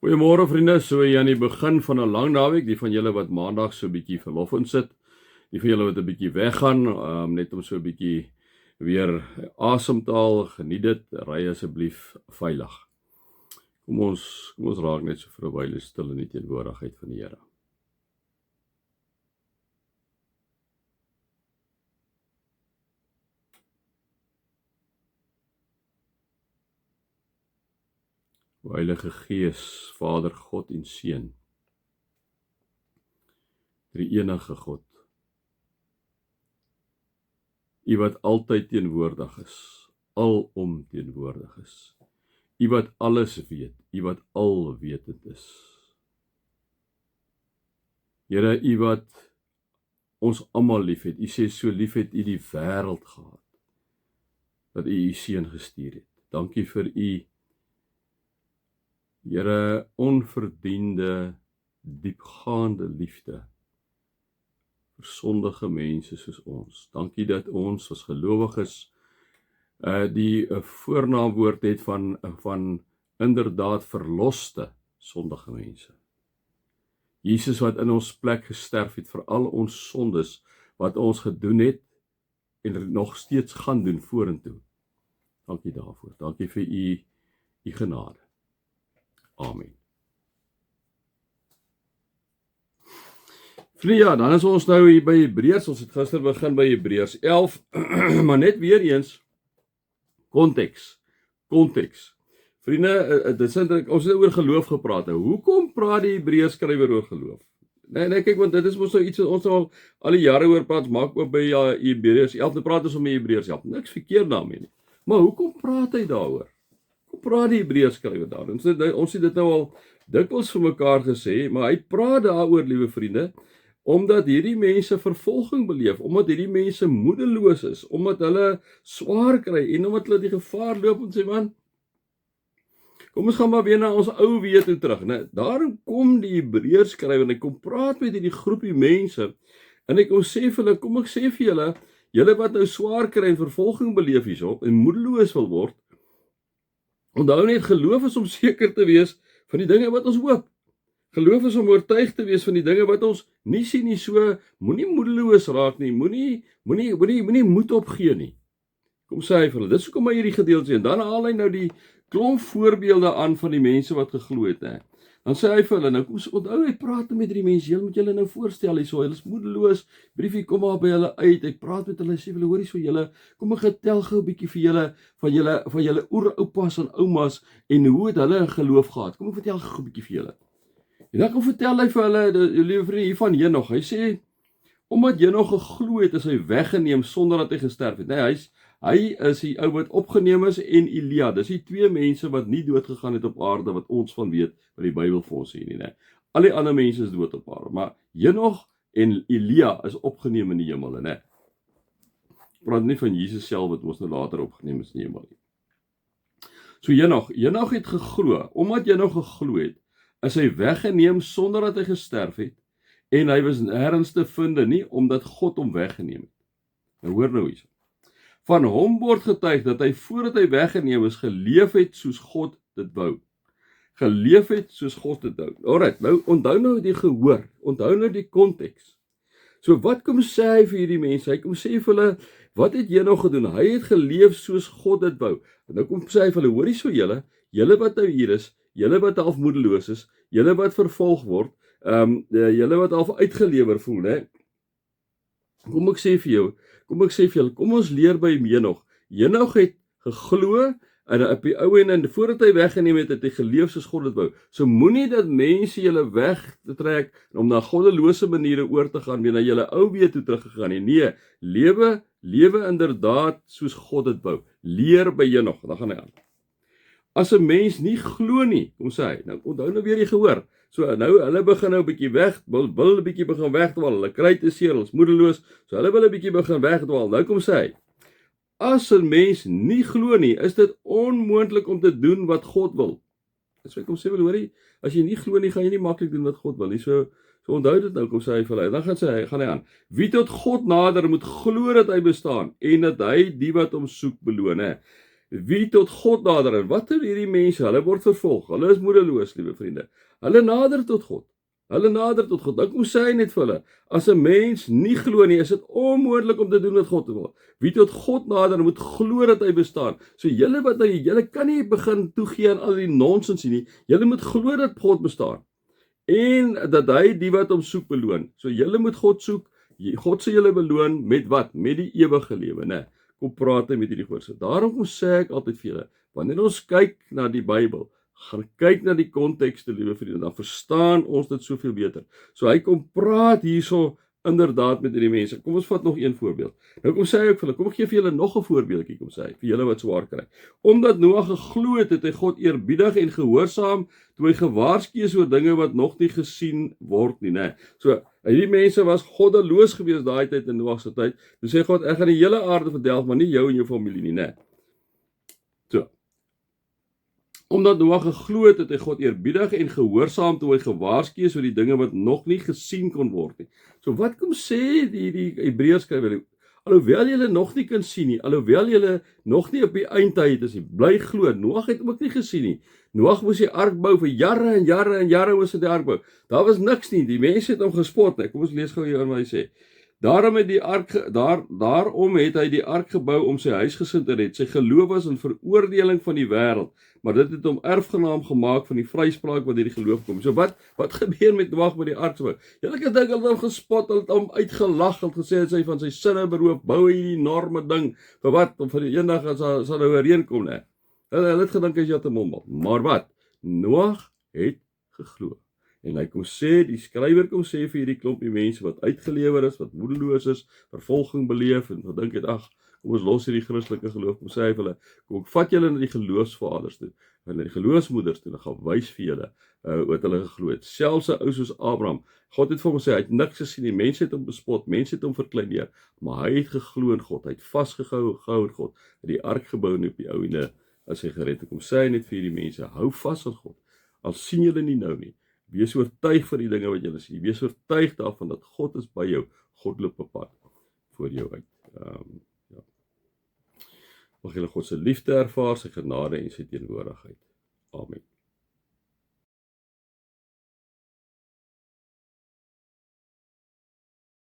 Goeiemôre vriende, so hier aan die begin van 'n lang naweek, die van julle wat maandag so 'n bietjie verlof insit, die van julle wat 'n bietjie weggaan, net om so 'n bietjie weer asem te haal, geniet dit, ry asseblief veilig. Kom ons raak net so vir 'n wyle stil in die teenwoordigheid van die Here. Heilige Gees, Vader, God en Seun, Drie-enige God, U wat altyd teenwoordig is, alom teenwoordig is, U wat alles weet, U wat alwetend is. Here, U wat ons almal liefhet, U sê so lief het U die wêreld gehad, dat U U Seun gestuur het. Dankie vir U, Here, onverdiende, diepgaande liefde vir sondige mense soos ons. Dankie dat ons as gelowiges die voornaamwoord het van inderdaad verloste sondige mense. Jesus wat in ons plek gesterf het vir al ons sondes wat ons gedoen het en nog steeds gaan doen vorentoe. Dankie daarvoor. Dankie vir U genade. Amen. Vriende, ja, dan is ons nou hier by Hebreërs. Ons het gister begin by Hebreërs 11, maar net weer eens konteks. Vriende, dit is eintlik, ons het oor geloof gepraat. Hoekom praat die Hebreërs skrywer oor geloof? Nee, kyk, want dit is mos nou iets wat ons al die jare oor praat, maak ook by Hebreërs 11, dan praat ons om die Hebreërs 11. Niks verkeerd daarmee nie. Maar hoekom praat hy daaroor? Praat die Hebreërs skrywer daar. Ons het dit nou al dikwels vir mekaar gesê, maar hy praat daaroor, liewe vriende, omdat hierdie mense vervolging beleef, omdat hierdie mense moedeloos is, omdat hulle swaar kry en omdat hulle die gevaar loop om te sê, man, kom ons gaan maar weer na ons ou weer toe terug, né? Daarom kom die Hebreërs skrywer en hy kom praat met hierdie groepie mense en hy kom sê vir hulle, kom ek sê vir julle, julle wat nou swaar kry en vervolging beleef hierso en moedeloos wil word, onthou net, geloof is om seker te wees van die dinge wat ons hoop. Geloof is om oortuig te wees van die dinge wat ons nie sien nie, so moenie moedeloos raak nie, moenie moed opgee nie. Kom sê hy vir hulle, dis hoekom hy hierdie gedeelte sê, en dan haal hy nou die klomp voorbeelde aan van die mense wat geglo het, hè. Dan sê hy vir hulle, nou kom onthou, hy praat met hierdie mense, julle moet julle nou voorstel hierso, hulle is moedeloos, briefie kom maar by hulle uit, hy praat met hulle, sê vir hulle, hoor hierso julle, kom ek getel gou 'n bietjie vir julle van julle oeroupas en oumas en hoe het hulle geloof gehad. Kom ek vertel gou 'n bietjie vir julle. En dan kom vertel hy vir hulle, liewe vriende, hier van Henog. Hy sê, omdat Henog geglo het, is hy weggeneem sonder dat hy gesterf het. Nee, hy is die ou wat opgeneem is en Elia. Dis die twee mense wat nie dood gegaan het op aarde wat ons van weet, wat die Bybel vir ons sê nie, nee. Al die ander mense is dood op aarde, maar Henog en Elia is opgeneem in die hemel, nee. Praat nie van Jesus self wat ons nou later opgeneem is in die hemel nie. So Henog het geglo, omdat Henog geglo het, is hy weggeneem sonder dat hy gesterf het, en hy was nêrens te vind nie, omdat God hom weggeneem het. Nou hoor nou hierso. Van hom word getuig dat hy voordat hy weggeneem is, geleef het soos God dit wou. Geleef het soos God dit wou. Alright, nou onthou nou die gehoor, onthou nou die konteks. So wat kom sê hy vir hierdie mense? Hy kom sê vir hulle, wat het jy nou gedoen? Hy het geleef soos God dit wou. En nou kom sê hy vir hulle, hoor hierso julle wat nou hier is, julle wat half moedeloos is, julle wat vervolg word, julle wat half uitgelewer voel, né? Kom ek sê vir julle, kom ons leer by Henog. Henog het geglo, en op die ou en voordat hy weggeneem het, het hy geleef soos God dit wou. So moenie dat mense julle weg te trek, om na goddelose maniere oor te gaan, weer na julle ou weer toe teruggegaan nie. Nee, lewe inderdaad soos God dit wou. Leer by Henog, dan gaan hy aan. As 'n mens nie glo nie, kom sê hy, nou onthou nou weer die gehoor. So nou, hulle begin nou 'n bietjie wil 'n bietjie begin wegdwaal, hulle kry te seer, hulle is moedeloos, so hulle wil 'n bietjie begin wegdwaal. Nou kom sê hy, as 'n mens nie glo nie, is dit onmoontlik om te doen wat God wil. Dis wat kom sê, hoor jy, as jy nie glo nie, gaan jy nie maklik doen wat God wil nie. So onthou dit nou, kom sê hy vir hulle, dan gaan hy aan. Wie tot God nader moet glo dat hy bestaan en dat hy die wat hom soek beloon, hè. Wie tot God nader, en wat doen hierdie mense? Hulle word vervolg, hulle is moedeloos, liewe vriende. Hulle nader tot God. Hulle nader tot God. Dan kom sê hy net vir hulle, as 'n mens nie glo nie, is dit onmoontlik om te doen wat God wil. Wie tot God nader, moet glo dat hy bestaan. So julle wat nou, julle kan nie begin toegee aan al die nonsens nie. Julle moet glo dat God bestaan. En dat hy die wat hom soek beloon. So julle moet God soek. God sal julle beloon met wat? Met die ewige lewe, né? Kom praat met hierdie goeie. Daarom sê ek altyd vir julle, wanneer ons kyk na die Bybel, gaan kyk na die kontekste, liewe vriende, dan verstaan ons dit soveel beter. So hy kom praat hierso inderdaad met hierdie mense. Kom ons vat nog een voorbeeld. Nou kom sê hy ook vir hulle, kom ek gee vir julle nog 'n voorbeeldjie, kom sê hy, vir julle wat swaar kry. Omdat Noag geglo het, het hy God eerbiedig en gehoorsaam toe hy gewaarsku is oor dinge wat nog nie gesien word nie, né? So hierdie mense was goddeloos gewees daai tyd in Noag se tyd. Toe sê God, ek gaan die hele aarde verdelg, maar nie jou en jou familie nie, né? So. Omdat Noag geglo het, het hy God eerbiedig en gehoorsaam toe hy gewaarsku is oor die dinge wat nog nie gesien kon word nie. So wat kom sê die Hebreërs skrywer? Alhoewel julle nog nie kan sien nie, alhoewel julle nog nie op die eindtyd is nie, bly glo. Noag het ook nie gesien nie. Noag moes die ark bou vir jare en jare en jare moes hy die ark bou. Daar was niks nie. Die mense het hom gespot, nee. Kom ons lees gou hier wat hy sê. Daarom het hy die ark gebou om sy huisgesin te red. Sy geloof was in veroordeling van die wêreld, maar dit het hom erfgenaam gemaak van die vryspraak wat deur die geloof kom. So wat gebeur met Noag met die ark se bou? Julle kan dink hulle het hom gespot, hulle het hom uitgelag, hulle het gesê dat hy van sy sinne beroof, bou hierdie enorme ding vir wat? Om vir die eendag as sal nou reën kom, né? Hulle het gedink as jy te mommel. Maar wat? Noag het geglo. En hy kom sê, die skrywer kom sê vir hierdie klompie mense wat uitgelewer is, wat moedeloos is, vervolging beleef en gedink het, ag, kom ons los hierdie Christelike geloof. Kom sê hy vir hulle, kom ek vat julle na die geloofsvaders toe, en na die geloofsmoeders toe, en ek gaan wys vir julle wat hulle geglo het. Selfs 'n ou soos Abraham, God het vir hom gesê, hy het niks gesien nie, mense het hom bespot, mense het hom verkleineer, maar hy het geglo in God, hy het vasgehou in God, het die ark gebou en op die ouene as hy gered het. Kom sê hy net vir hierdie mense, hou vas aan God, al sien julle nie nou nie. Wees oortuig van die dinge wat julle sien. Wees oortuig daarvan dat God is by jou. God loop op pad voor jou uit. Ja. Mag julle God se liefde ervaar, sy genade en sy teenwoordigheid. Amen.